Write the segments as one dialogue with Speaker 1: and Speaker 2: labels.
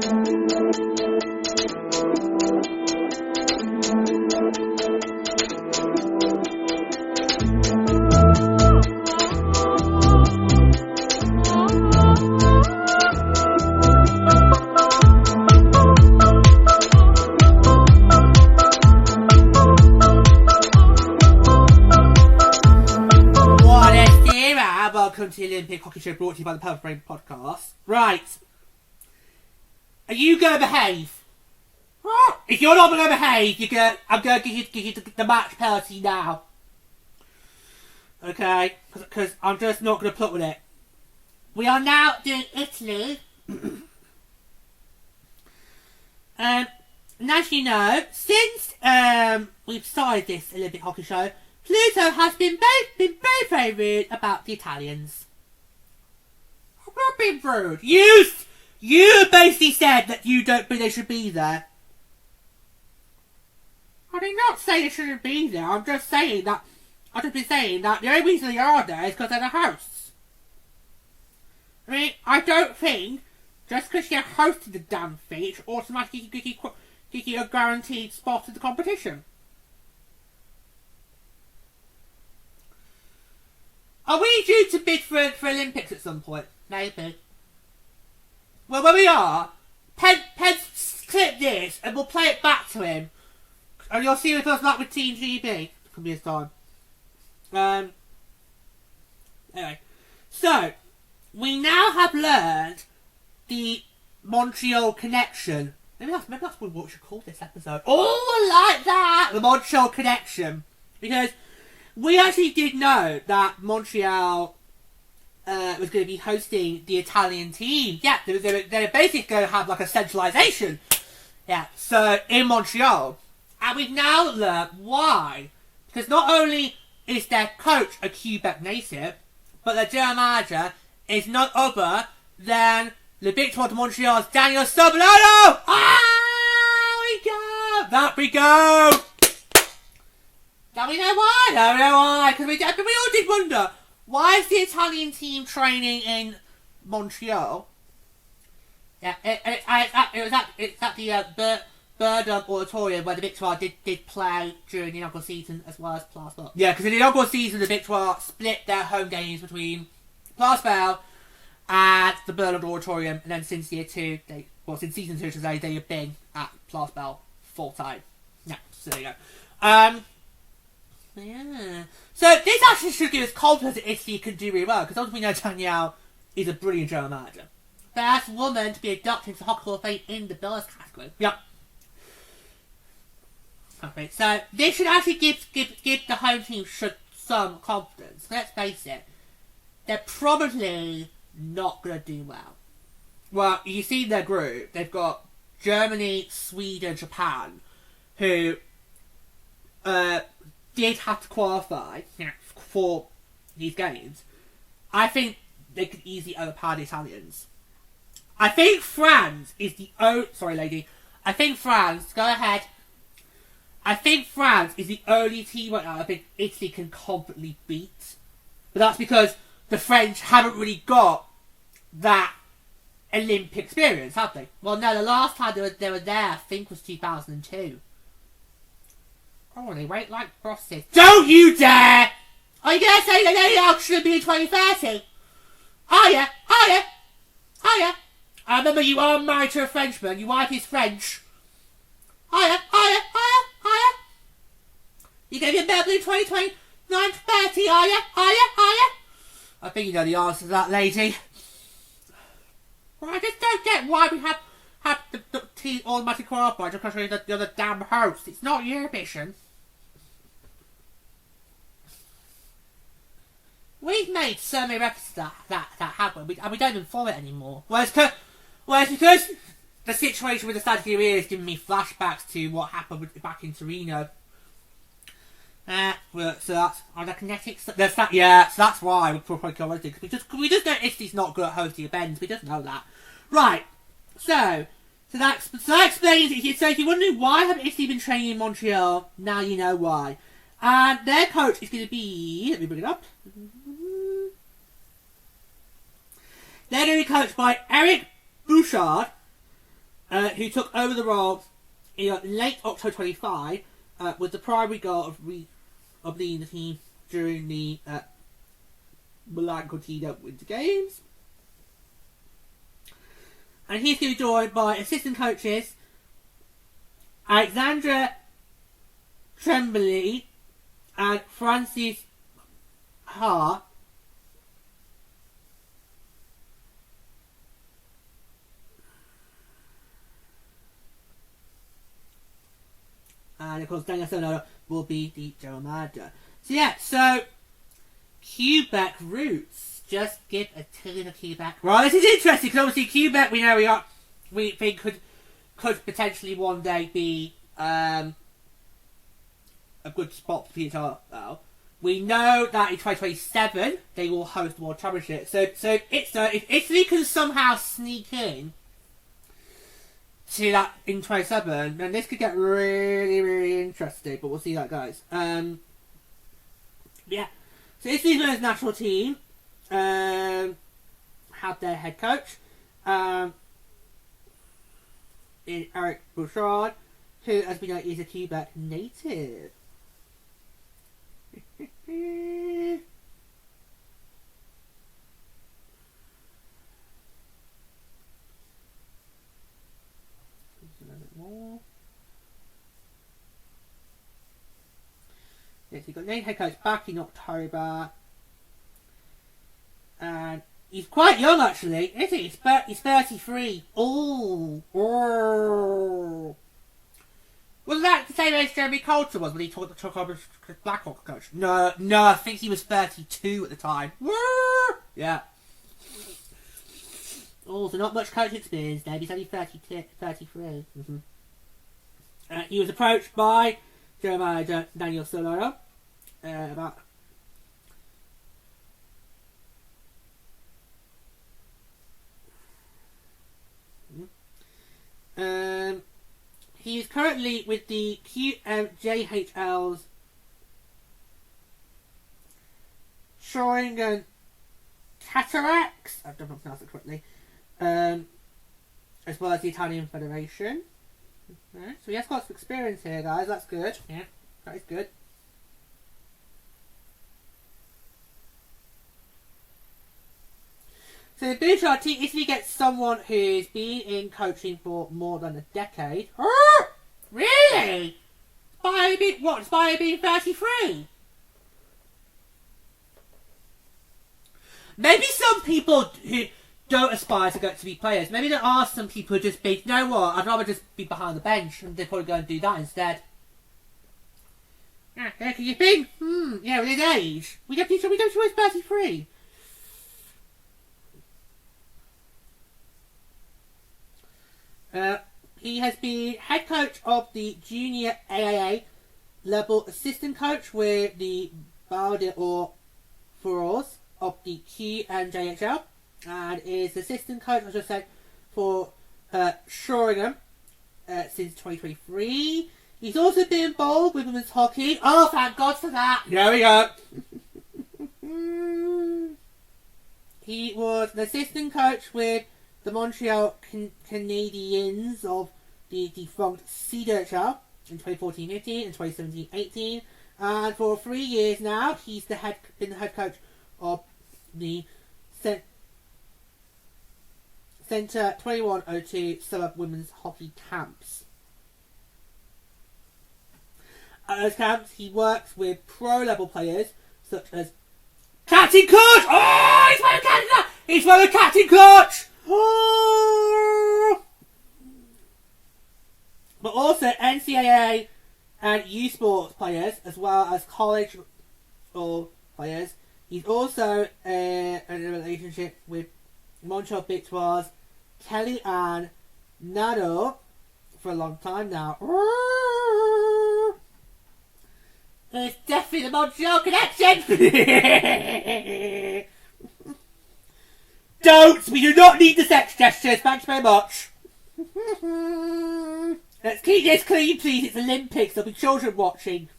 Speaker 1: Welcome to the Olympic Hockey Show, brought to you by the Purple Brain Podcast. Right. Are you going to behave? If you're not going to behave, I'm going to give you the match penalty now. Okay? Because I'm just not going to put with it. We are now doing Italy. And as you know, since we've started this Olympic Hockey Show, Pluto has been very rude about the Italians. I'm not being rude. You basically said that you don't think they should be there. I did not say they shouldn't be there. I'm just saying that the only reason they are there is because they're the hosts. I mean, I don't think just because you're hosting the damn thing, it should automatically give you a guaranteed spot in the competition. Are we due to bid for Olympics at some point? Maybe. Well, when we are, Ped's clip this and we'll play it back to him. And you'll see what it does like with Team GB. It could be his time. Anyway. So, we now have learned the Montreal Connection. Maybe that's what we should call this episode. Oh, I like that! The Montreal Connection. Because we actually did know that Montreal was going to be hosting the Italian team. Yeah, they're basically going to have like a centralisation. Yeah, so in Montreal. And we've now learned why. Because not only is their coach a Quebec native, but their general manager is none other than the Victoire de Montreal's Daniel Sobolano! That we go! Now we know why, because we all did wonder, why is the Italian team training in Montreal? Yeah, it's at the Burdon Auditorium where the Victoire did play during the inaugural season as well as Place Bell. Yeah, because in the inaugural season the Victoire split their home games between Place Bell and the Burdon Auditorium, and then since year 2, since season 2 today, they have been at Place Bell full time. Yeah, so there you go. Yeah. So this actually should give us confidence that Italy can do really well, because as we know, Danielle is a brilliant general manager. First woman to be inducted into the Hockey Hall of Fame in the Bills category. Yep. Okay, so this should actually give the home team some confidence. Let's face it, they're probably not going to do well. Well, you see their group. They've got Germany, Sweden, Japan, who did have to qualify for these games. I think they could easily overpower the Italians. I think France is the sorry, lady. I think France. Go ahead. I think France is the only team right now I think Italy can confidently beat. But that's because the French haven't really got that Olympic experience, have they? Well, no, the last time they were there, I think, was 2002. Oh, they wait like crosses. Don't you dare! Are you going to say that they should be in 2030? Are ya? I remember you are married to a Frenchman. Your wife is French. Are ya? You going to be married in 2029 to 30, are ya? I think you know the answer to that, lady. Well, I just don't get why we have the team automatically qualified just because you're the damn host. It's not your mission. We've made so many references to that happen, and we don't even follow it anymore. Whereas because the situation with the Stade is giving me flashbacks to what happened back in Torino. So that's on the kinetics. There's that, yeah. So that's why we're probably going to because we just know Italy's not good at hosting events. We just know that, right? So that explains it. So if you're wondering why haven't Italy been training in Montreal, now you know why. And their coach is going to be. Let me bring it up. They're going to be coached by Eric Bouchard, who took over the role in late October 25, with the primary goal of leading the team during the Milan-Cortina Winter Games. And he's going to be joined by assistant coaches Alexandra Tremblay and Francis Hart. And of course, Daniel Sonoda will be the general manager. So yeah, so Quebec roots. Just give a tilly to Quebec. Well, this is interesting because obviously Quebec, we think could potentially one day be a good spot for PHL. We know that in 2027 they will host the World Championship. So if Italy can somehow sneak in to that in 27, then this could get really, really interesting. But we'll see how that goes. Yeah. So Italy's men's national team had their head coach in Eric Bouchard, who, as we know, is a Quebec native. More. Yes, he got named head coach back in October, and he's quite young actually, isn't he? He's 33. Oh. Was that the same age Jeremy Coulter was when he took over as Blackhawk coach? No, I think he was 32 at the time. Yeah. Oh, so not much coaching experience there. He's only 33. Mm-hmm. He was approached by Jeremiah Daniel Solano about he is currently with the QMJHL's Shoringen Cataracts. I don't know if I pronounced it correctly. As well as the Italian Federation. Right, so he has got some experience here, guys. That's good. Yeah, that is good. So the Bouchard team, if you get someone who's been in coaching for more than a decade. Really? Despite being 33? Maybe some people who don't aspire to be players. Maybe there are some people who just be, you know what, I'd rather just be behind the bench, and they'd probably go and do that instead. Yeah, can you think? Yeah, with his age. We don't sure he's 33. He has been head coach of the junior AAA level assistant coach with the Balde or Furors of the QNJHL, and is assistant coach, as I said, for Sheringham since 2023. He's also been involved with women's hockey. Oh, thank God for that! There we go. He was an assistant coach with the Montreal Canadiens of the defunct CDHL in 2014-15 and 2017-18, and for 3 years now he's been the head coach of the Centre 2102 Suburb Women's Hockey Camps. At those camps, he works with pro-level players such as Captain Coach! Oh, he's my captain! He's my Captain Coach! Oh! But also NCAA and U Sports players, as well as college or players. He's also in a relationship with Montreal Victoire's Kelly Ann Nadeau for a long time now. It's definitely the Montreal Connection! We do not need the sex gestures, thanks very much. Let's keep this clean, please. It's Olympics, there'll be children watching.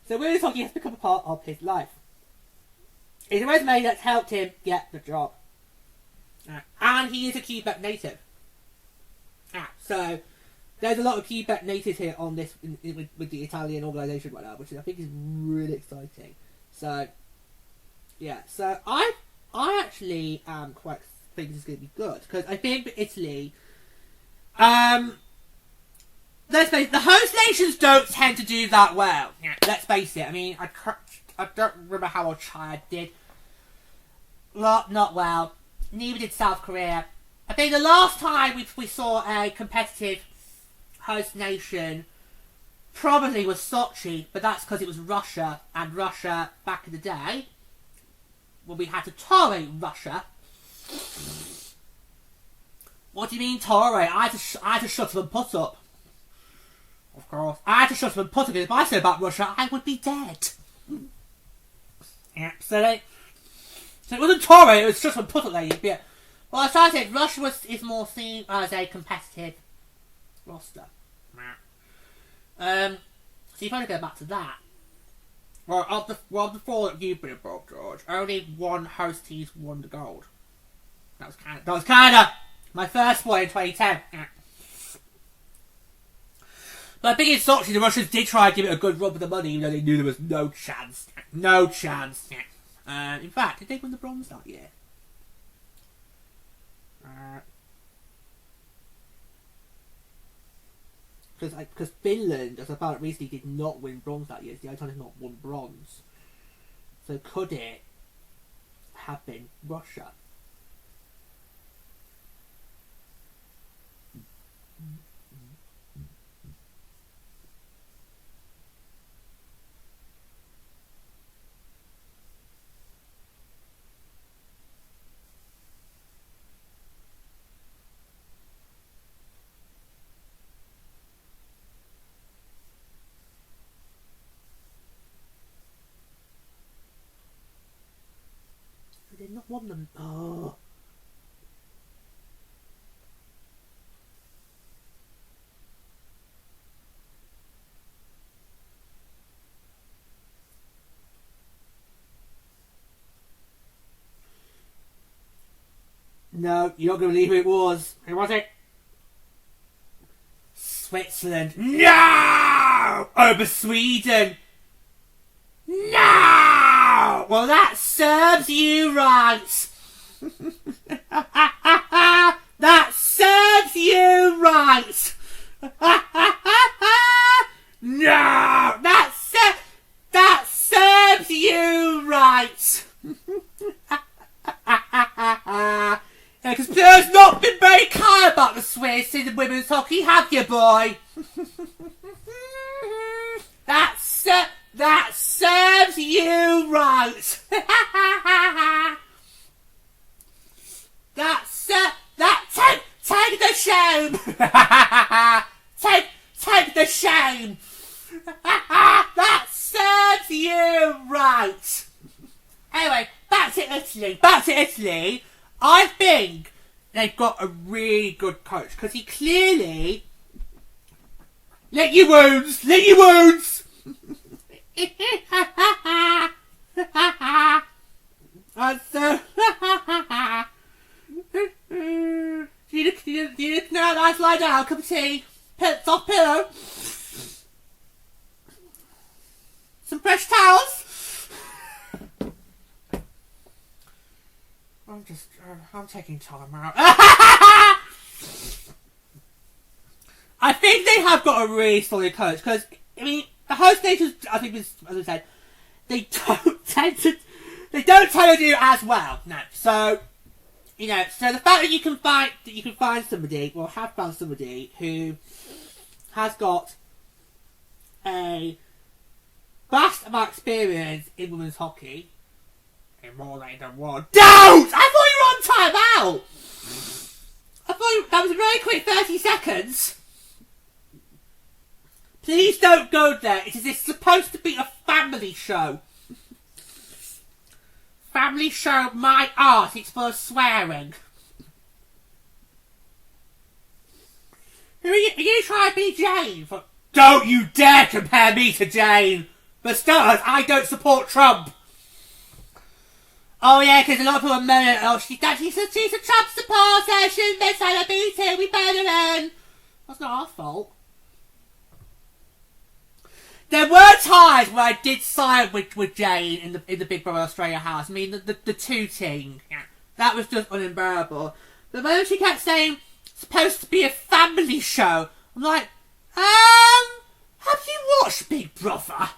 Speaker 1: So women's hockey has become a part of his life. It's a resume that's helped him get the job. And he is a Quebec native. So there's a lot of Quebec natives here on this with the Italian organisation right now, which I think is really exciting. So yeah, so I actually am quite think this is going to be good because I think Italy. Let's face it, the host nations don't tend to do that well. Let's face it. I mean, I don't remember how well China did. Not well. Neither did South Korea. I think the last time we saw a competitive host nation probably was Sochi, but that's because it was Russia, and Russia back in the day, when we had to tolerate Russia. What do you mean tolerate? I had to shut them and put up. Of course. I had to shut them and put up. If I said about Russia, I would be dead. Yeah, so it wasn't tolerate, it was just and put up there. Yeah. Well, as I said, Russia is more seen as a competitive roster. So if I go back to that, well, of the four that you've been involved, George, only one host team won the gold. That was Canada. My first one in 2010. But I think in Sochi, the Russians did try and give it a good run with the money, even though they knew there was no chance. No chance. In fact, did they win the bronze that year? Because Finland, as I found out recently, did not win bronze that year. It's the only time they've not won bronze. So could it have been Russia? They did not want them. Oh. No, you're not going to believe who it was. Who was it? Switzerland. No! Over Sweden. No! Well, that serves you right. That serves you right. No! That serves you right. Yeah, because Pierre's not been very kind about the Swiss in the women's hockey, have you, boy? That serves you right. Take the shame. Take the shame. That serves you right. Anyway, back to Italy. I think they've got a really good coach because he clearly lick your wounds. And so, you know, nice lie down, cup of tea, soft pillow, some fresh towels. I'm taking time out. I think they have got a really solid coach because, I mean, the host nations, I think, as I said, they don't tend to do as well. No, so you know, so the fact that you can find somebody, or have found somebody who has got a vast amount of experience in women's hockey. In more than one. Don't! I thought you were on time out! I thought that was a very quick 30 seconds. Please don't go there. It is supposed to be a family show. Family show, my art. It's for swearing. Who are you trying to be Jane? Don't you dare compare me to Jane! For starters, I don't support Trump. Oh yeah, because a lot of people are moaning, oh, she's a Trump supporter, she's miss we better than. That's not our fault. There were times where I did side with Jane in the Big Brother Australia house. I mean, the two team. That was just unbearable. The moment she kept saying, it's supposed to be a family show, I'm like, have you watched Big Brother?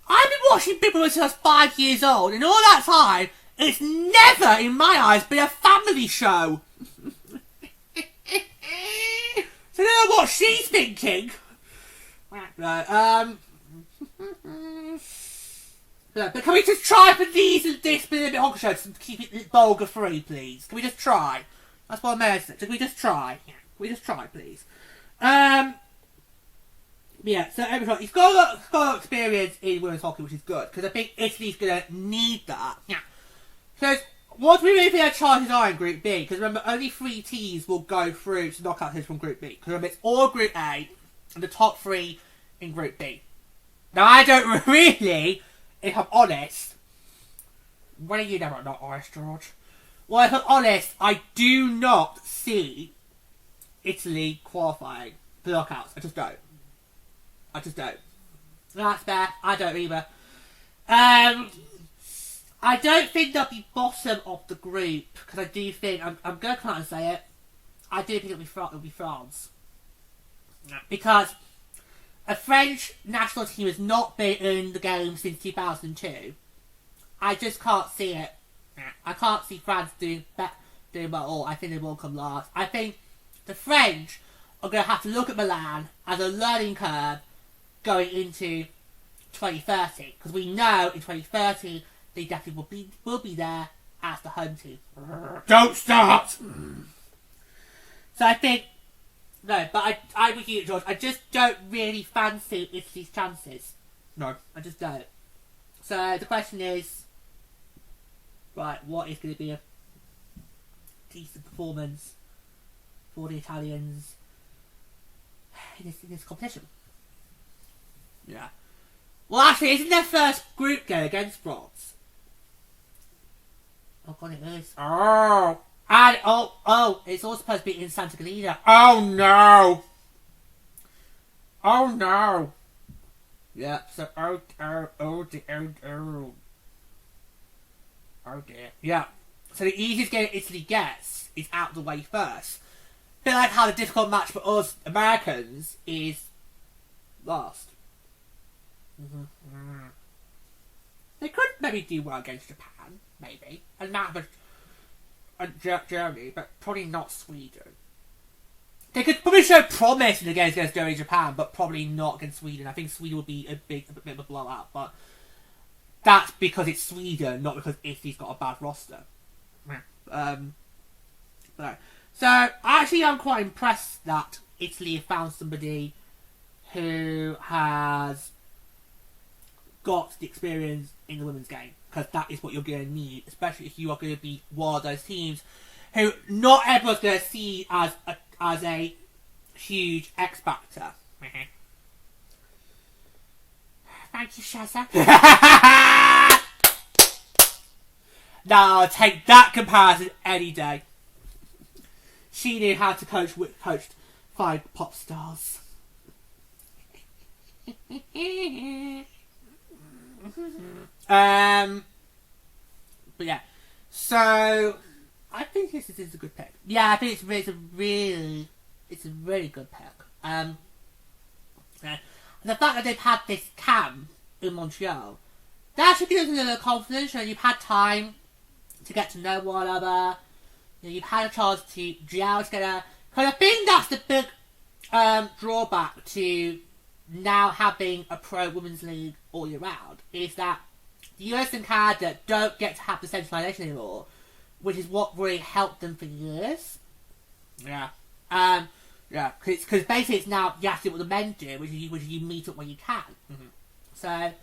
Speaker 1: I've been watching Big Brother since I was 5 years old, and all that time, it's never, in my eyes, been a family show. So I don't know what she's thinking. Right, but can we just try for these and this bit of the honker shows and keep it vulgar free, please? Can we just try? That's what I'm asking. Can we just try? Yeah. Can we just try, please? Yeah, so everyone, he's got a lot of experience in women's hockey, which is good, because I think Italy's going to need that. Yeah. So, what do we really think our chances are in Group B? Because remember, only 3 teams will go through to knockout stage from Group B. Because remember, it's all Group A, and the top 3 in Group B. Now, I don't really, if I'm honest, when are you never not honest, George? Well, if I'm honest, I do not see Italy qualifying for knockouts. I just don't. That's fair. I don't either. I don't think they'll be bottom of the group, because I do think, I'm going to come out and say it, I do think it'll be France. Because a French national team has not been in the game since 2002. I just can't see it. I can't see France doing well at all. I think they will come last. I think the French are going to have to look at Milan as a learning curve going into 2030. Because we know in 2030 they definitely will be there as the home team. Don't start! So I think, no, but I with you, George, I just don't really fancy Italy's chances. No. I just don't. So the question is, right, what is going to be a decent performance for the Italians in this competition? Yeah. Well, actually, isn't their first group game against France? Oh god, it is. Oh! And, it's all supposed to be in Santa Galina. Oh no! Oh no! Yeah, so, oh dear. Yeah. So the easiest game Italy gets is out of the way first. A bit like how the difficult match for us Americans is last. They could maybe do well against Japan, maybe, and not Germany, but probably not Sweden. They could probably show promise in the games against Germany and Japan, but probably not against Sweden. I think Sweden would be a bit of a blowout, but that's because it's Sweden, not because Italy's got a bad roster. So actually, I'm quite impressed that Italy have found somebody who has got the experience in the women's game, because that is what you're going to need, especially if you are going to be one of those teams who not everyone's going to see as a huge X factor. Thank you, Shazza. No, I'll take that comparison any day. She knew how to coach 5 pop stars. But yeah, so I think this is a good pick. Yeah, I think it's a really good pick. And the fact that they've had this camp in Montreal, that actually gives them a little confidence. You know, you've had time to get to know one another. You know, you've had a chance to gel together. Because I think that's the big drawback to now having a pro women's league all year round, is that the US and Canada don't get to have the centralisation anymore, which is what really helped them for years. Yeah. Because basically it's now you have to do what the men do, which is you meet up when you can. So, I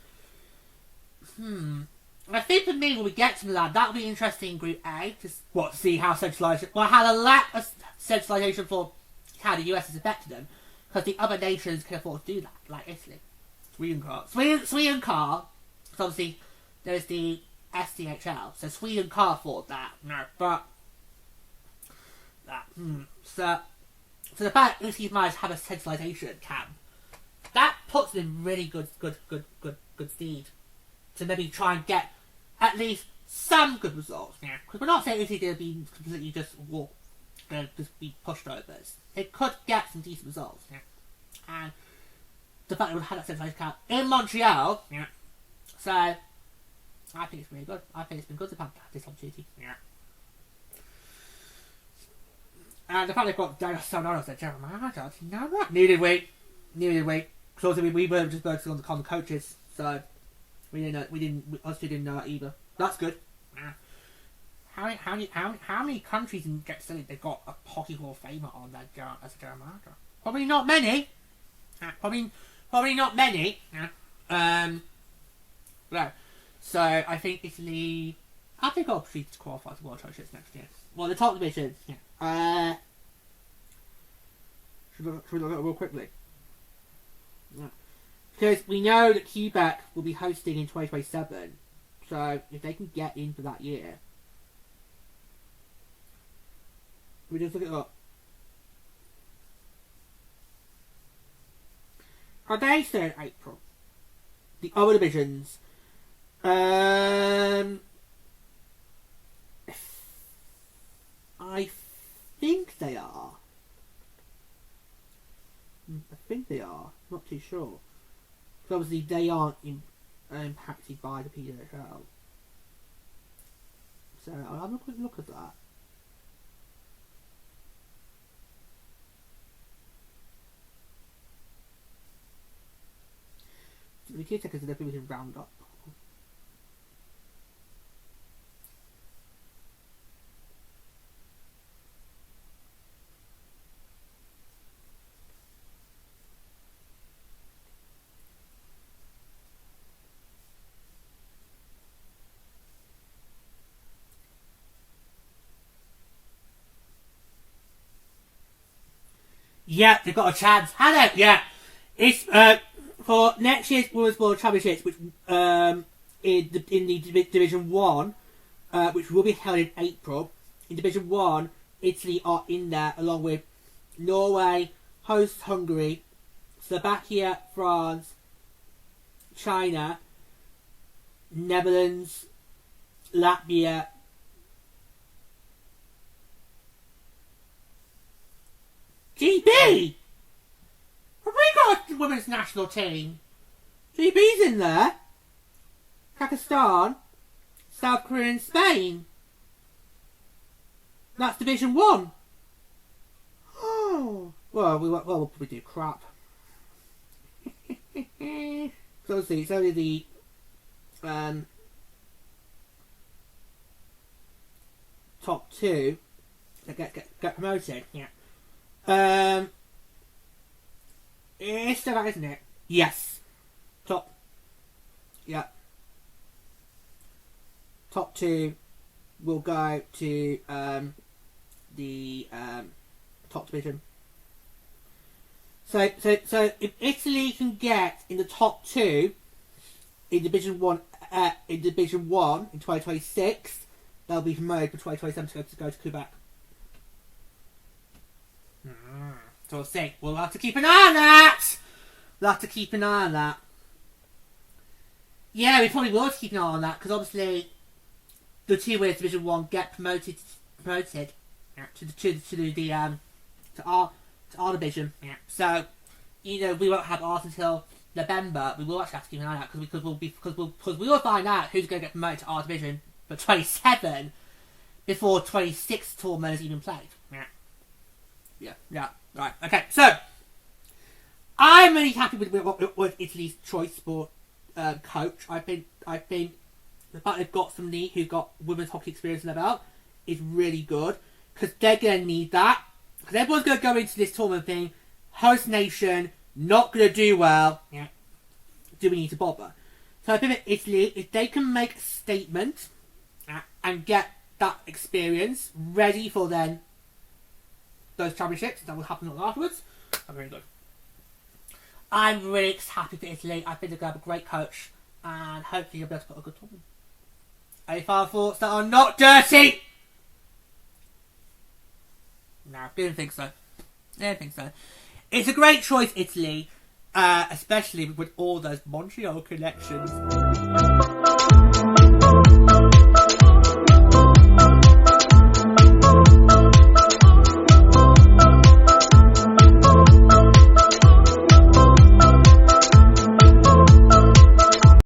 Speaker 1: think for me, when we get to Milan, that'll be interesting in Group A, to see how centralisation, how the lack of centralisation for how the US has affected them, because the other nations can afford to do that, like Italy. Sweden can't. Sweden can't. It's obviously there's the SDHL. So Sweden can't afford that. No, but that. So the fact that these managed to have a centralisation camp, that puts them in really good stead to maybe try and get at least some good results. Yeah, because we're not saying Italy going to be completely just going to just be pushed overs. It could get some decent results. Yeah, and the fact that we've had that centralised camp in Montreal. Yeah, so I think it's really good. I think it's been good to have this opportunity. Yeah. And the fact they've got Daniel Sonoro as their general manager, no, what? Needed wait. Because we were just focusing on the coaches, so we didn't know either. That's good. How many countries in get studied they've got a hockey Hall of Famer on their as a general manager? Probably not many. Probably not many. No. So I think Italy have they got opportunity to qualify for World Championships next year? Well, the top division. Yeah. Should we look at it real quickly? Yeah. Because we know that Quebec will be hosting in 2027. So if they can get in for that year, we just look it up. Are they saying April? The other divisions. I think they are. Not too sure. Because obviously they aren't impacted by the PWHL. So I'll have a quick look at that. The key takers are definitely round up. Yeah, they've got a chance. Hello, yeah. It's for next year's Women's World Championships, which in the Division 1, which will be held in April. In Division 1, Italy are in there along with Norway, host Hungary, Slovakia, France, China, Netherlands, Latvia, GB! Have we got a women's national team? GB's in there. Pakistan, South Korea and Spain. That's Division 1. Oh. Well, we'll probably do crap. So let's see, it's only the top 2 that get promoted. Yeah. It's still that, isn't it? Yes. Top 2 will go to the top division. So if Italy can get in the top 2 in Division 1 in 2026, they'll be promoted for 2027 to go to Quebec. So we'll see. We'll have to keep an eye on that. Yeah, we probably will have to keep an eye on that because obviously the 2 winners Division 1 get promoted to our division. Yeah. So we won't have ours until November. We will actually have to keep an eye out because we will find out who's going to get promoted to our division for 27 before 26 tournament is even played. Yeah. Right. Okay. So I'm really happy with Italy's choice for coach. I think the fact they've got somebody who's got women's hockey experience in their belt is really good because they're going to need that. Because everyone's going to go into this tournament thing, host nation, not going to do well. Yeah. Do we need to bother? So I think that Italy, if they can make a statement and get that experience ready for then those championships that will happen afterwards, I'm very good. I'm really happy for Italy. I think they're going to have a great coach and hopefully you'll be able to put a good tournament. Any final thoughts that are not dirty? No, didn't think so. Didn't think so. It's a great choice, Italy, especially with all those Montreal connections.